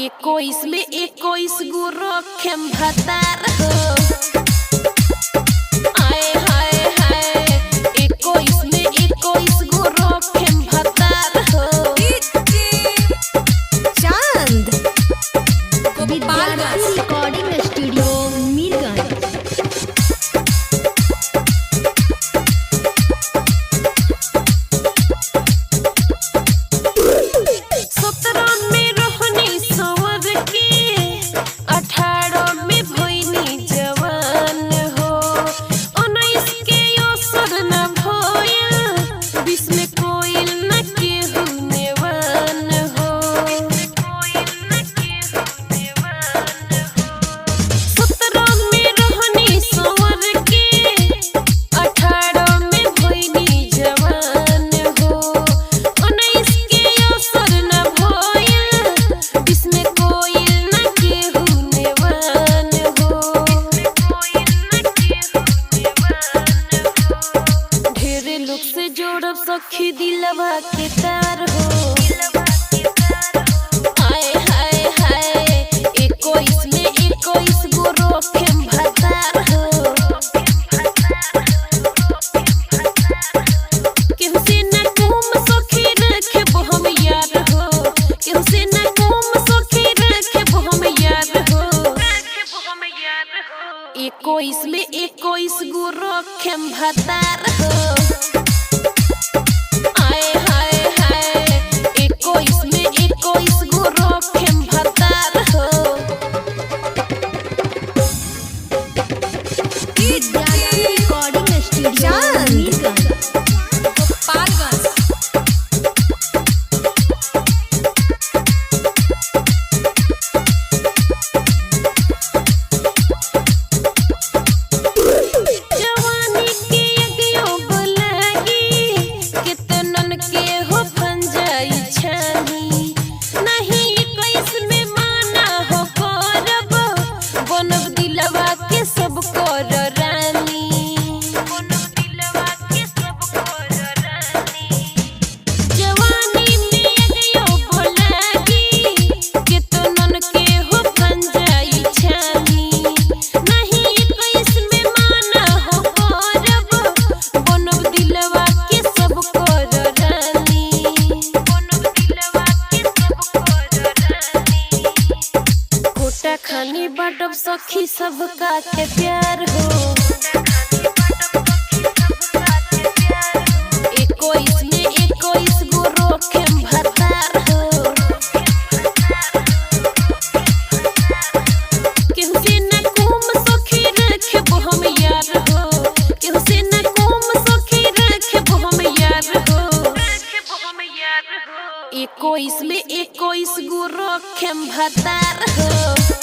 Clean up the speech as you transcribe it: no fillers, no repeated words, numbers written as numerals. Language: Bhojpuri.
इक्कीस में 21 गो रखेम भतार हो। आए हाय हाय 21 में 21 गो रखेम भतार हो। चांद रिकॉर्डिंग स्टूडियो मीरगंज। सखी दिलवा के तार हो। आए हाय हाय 21 में 21 गो रखेम भतार हो। केहू से ना कम सखी रखेब हम यार हो। केहू से ना कम सखी रखेब हम यार हो। 21 में 21 गो रखेम भतार हो। खानी बाटब सखी सबका के प्यार हो। 21 में 21 गो रखेम भतार हो। केहू से ना कम सखी रखेब हम यार हो। केहू से ना कम सखी रखेब हम यार हो। 21 में 21 गो रखेम भतार हो।